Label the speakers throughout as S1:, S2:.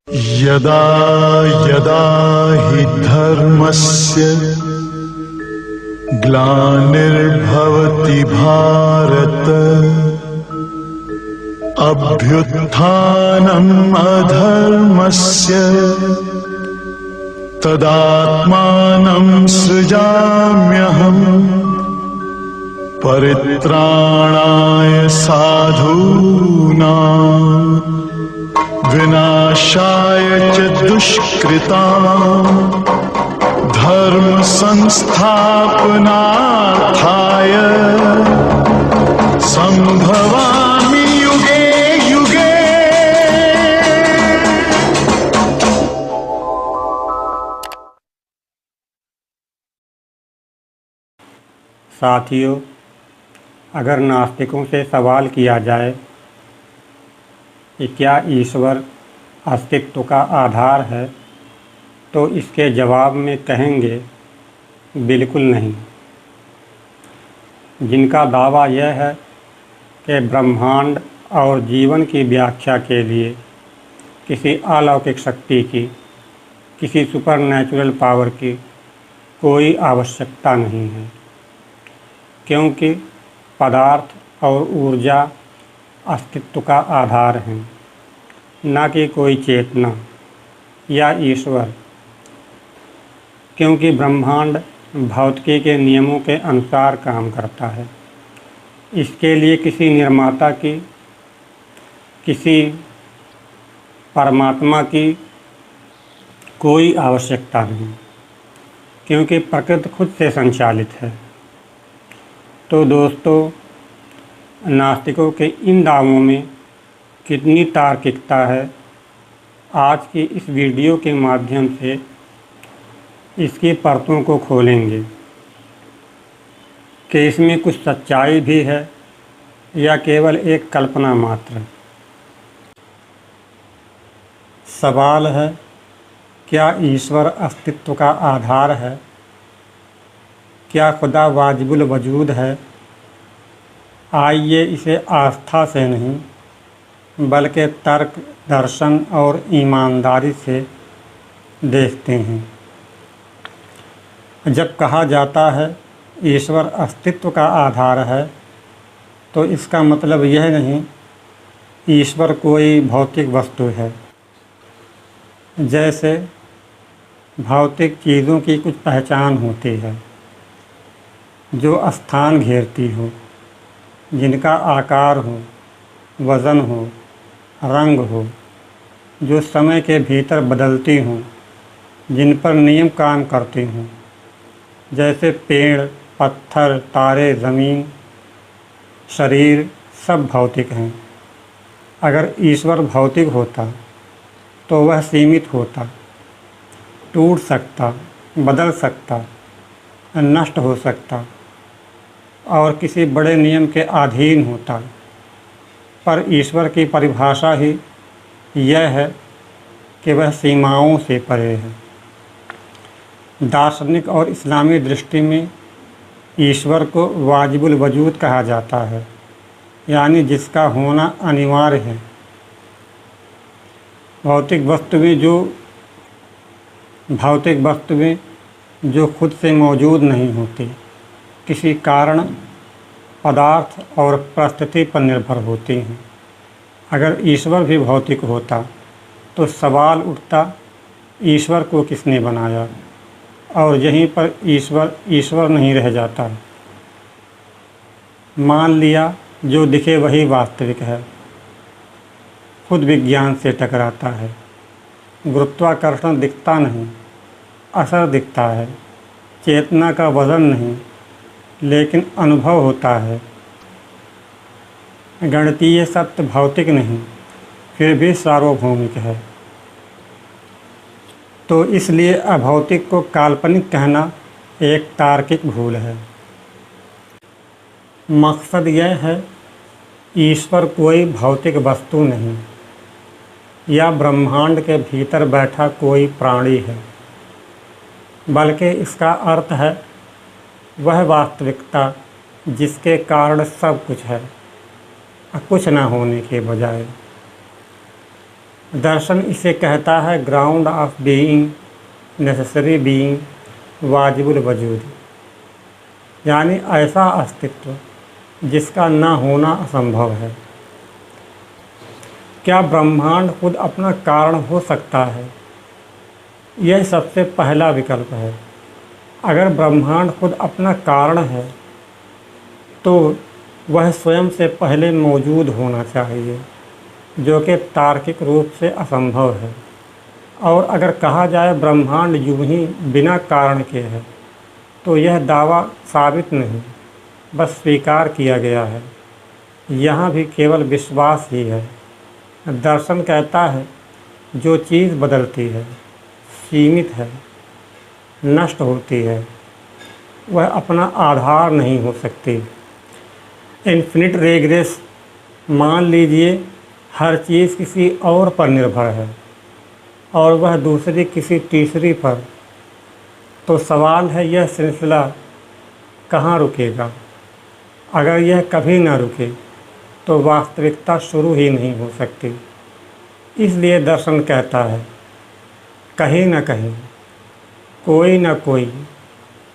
S1: यदा यदा हि धर्मस्य ग्लानिर्भवति भारत अभ्युत्थानम् अधर्मस्य तदात्मानं सृजाम्यहम् परित्राणाय साधूनां विनाशाय च दुष्कृताम् धर्म संस्थापनार्थाय संभवामि युगे युगे।
S2: साथियों, अगर नास्तिकों से सवाल किया जाए कि क्या ईश्वर अस्तित्व का आधार है, तो इसके जवाब में कहेंगे बिल्कुल नहीं। जिनका दावा यह है कि ब्रह्मांड और जीवन की व्याख्या के लिए किसी अलौकिक शक्ति की, किसी सुपरनैचुरल पावर की कोई आवश्यकता नहीं है, क्योंकि पदार्थ और ऊर्जा अस्तित्व का आधार हैं, न कि कोई चेतना या ईश्वर। क्योंकि ब्रह्मांड भौतिकी के नियमों के अनुसार काम करता है, इसके लिए किसी निर्माता की, किसी परमात्मा की कोई आवश्यकता नहीं, क्योंकि प्रकृति खुद से संचालित है। तो दोस्तों, नास्तिकों के इन दावों में कितनी तार्किकता है, आज की इस वीडियो के माध्यम से इसकी परतों को खोलेंगे कि इसमें कुछ सच्चाई भी है या केवल एक कल्पना मात्र। सवाल है, क्या ईश्वर अस्तित्व का आधार है? क्या खुदा वाजिबुल वजूद है? आइए इसे आस्था से नहीं बल्कि तर्क, दर्शन और ईमानदारी से देखते हैं। जब कहा जाता है ईश्वर अस्तित्व का आधार है, तो इसका मतलब यह नहीं ईश्वर कोई भौतिक वस्तु है। जैसे भौतिक चीज़ों की कुछ पहचान होती है जो स्थान घेरती हो, जिनका आकार हो, वज़न हो, रंग हो, जो समय के भीतर बदलती हों, जिन पर नियम काम करते हों, जैसे पेड़, पत्थर, तारे, ज़मीन, शरीर सब भौतिक हैं। अगर ईश्वर भौतिक होता तो वह सीमित होता, टूट सकता, बदल सकता, नष्ट हो सकता और किसी बड़े नियम के अधीन होता। पर ईश्वर की परिभाषा ही यह है कि वह सीमाओं से परे है। दार्शनिक और इस्लामी दृष्टि में ईश्वर को वाजिबुल वजूद कहा जाता है, यानी जिसका होना अनिवार्य है। भौतिक वस्तुएं जो खुद से मौजूद नहीं होती, किसी कारण, पदार्थ और परिस्थिति पर निर्भर होती हैं। अगर ईश्वर भी भौतिक होता तो सवाल उठता, ईश्वर को किसने बनाया? और यहीं पर ईश्वर नहीं रह जाता। मान लिया जो दिखे वही वास्तविक है, खुद विज्ञान से टकराता है। गुरुत्वाकर्षण दिखता नहीं, असर दिखता है। चेतना का वजन नहीं, लेकिन अनुभव होता है। गणितीय सत्य भौतिक नहीं, फिर भी सार्वभौमिक है। तो इसलिए अभौतिक को काल्पनिक कहना एक तार्किक भूल है। मकसद यह है, ईश्वर कोई भौतिक वस्तु नहीं या ब्रह्मांड के भीतर बैठा कोई प्राणी है, बल्कि इसका अर्थ है वह वास्तविकता जिसके कारण सब कुछ है, कुछ न होने के बजाय। दर्शन इसे कहता है ground of being, necessary being, वाजिबुल वजूद, यानी ऐसा अस्तित्व जिसका न होना असंभव है। क्या ब्रह्मांड खुद अपना कारण हो सकता है? यह सबसे पहला विकल्प है। अगर ब्रह्मांड खुद अपना कारण है तो वह स्वयं से पहले मौजूद होना चाहिए, जो कि तार्किक रूप से असंभव है। और अगर कहा जाए ब्रह्मांड यूं ही बिना कारण के है तो यह दावा साबित नहीं, बस स्वीकार किया गया है। यहाँ भी केवल विश्वास ही है। दर्शन कहता है जो चीज़ बदलती है, सीमित है, नष्ट होती है, वह अपना आधार नहीं हो सकती। इन्फिनिट रेग्रेस, मान लीजिए हर चीज़ किसी और पर निर्भर है और वह दूसरी किसी तीसरी पर, तो सवाल है यह सिलसिला कहाँ रुकेगा? अगर यह कभी ना रुके तो वास्तविकता शुरू ही नहीं हो सकती। इसलिए दर्शन कहता है कहीं न कहीं कोई न कोई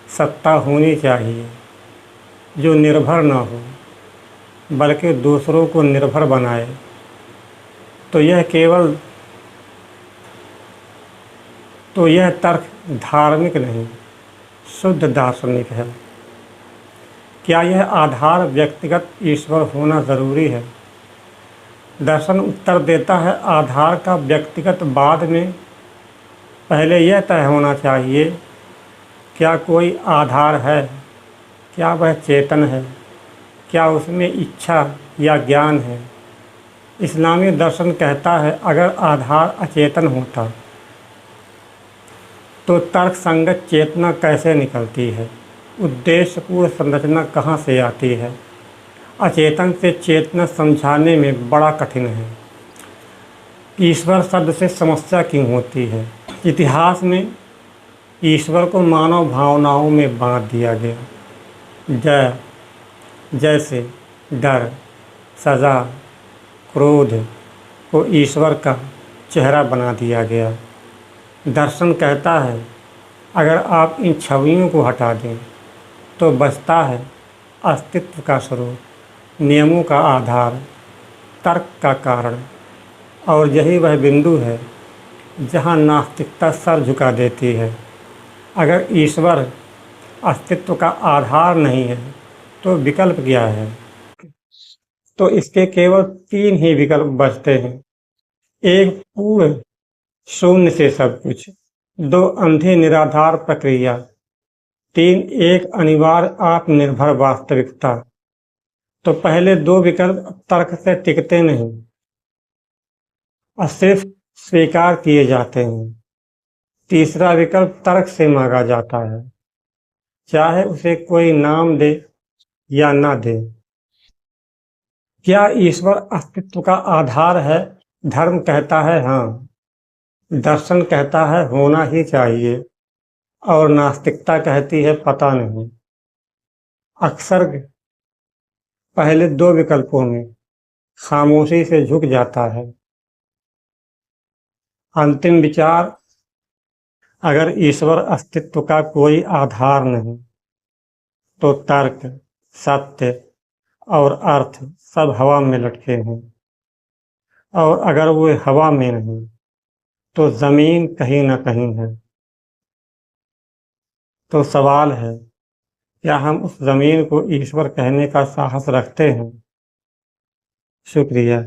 S2: सत्ता होनी चाहिए जो निर्भर न हो बल्कि दूसरों को निर्भर बनाए। तो यह तर्क धार्मिक नहीं, शुद्ध दार्शनिक है। क्या यह आधार व्यक्तिगत ईश्वर होना ज़रूरी है? दर्शन उत्तर देता है आधार का व्यक्तिगत बाद में, पहले यह तय होना चाहिए क्या कोई आधार है, क्या वह चेतन है, क्या उसमें इच्छा या ज्ञान है। इस्लामी दर्शन कहता है अगर आधार अचेतन होता तो तर्क संगत चेतना कैसे निकलती है, उद्देश्यपूर्ण संरचना कहाँ से आती है। अचेतन से चेतना समझाने में बड़ा कठिन है। ईश्वर शब्द से समस्या क्यों होती है? इतिहास में ईश्वर को मानव भावनाओं में बांट दिया गया। जैसे डर, सज़ा, क्रोध को ईश्वर का चेहरा बना दिया गया। दर्शन कहता है अगर आप इन छवियों को हटा दें तो बचता है अस्तित्व का स्रोत, नियमों का आधार, तर्क का कारण। और यही वह बिंदु है जहाँ नास्तिकता सर झुका देती है। अगर ईश्वर अस्तित्व का आधार नहीं है तो विकल्प क्या है? तो इसके केवल 3 ही विकल्प बचते हैं। 1 पूर्ण शून्य से सब कुछ, 2 अंधी निराधार प्रक्रिया, 3 एक अनिवार्य आत्मनिर्भर वास्तविकता। तो पहले 2 विकल्प तर्क से टिकते नहीं और सिर्फ स्वीकार किए जाते हैं। तीसरा विकल्प तर्क से मांगा जाता है, चाहे उसे कोई नाम दे या ना दे। क्या ईश्वर अस्तित्व का आधार है? धर्म कहता है हाँ, दर्शन कहता है होना ही चाहिए और नास्तिकता कहती है पता नहीं। अक्सर पहले 2 विकल्पों में खामोशी से झुक जाता है। अंतिम विचार, अगर ईश्वर अस्तित्व का कोई आधार नहीं तो तर्क, सत्य और अर्थ सब हवा में लटके हैं। और अगर वो हवा में नहीं तो ज़मीन कहीं ना कहीं है। तो सवाल है क्या हम उस ज़मीन को ईश्वर कहने का साहस रखते हैं? शुक्रिया।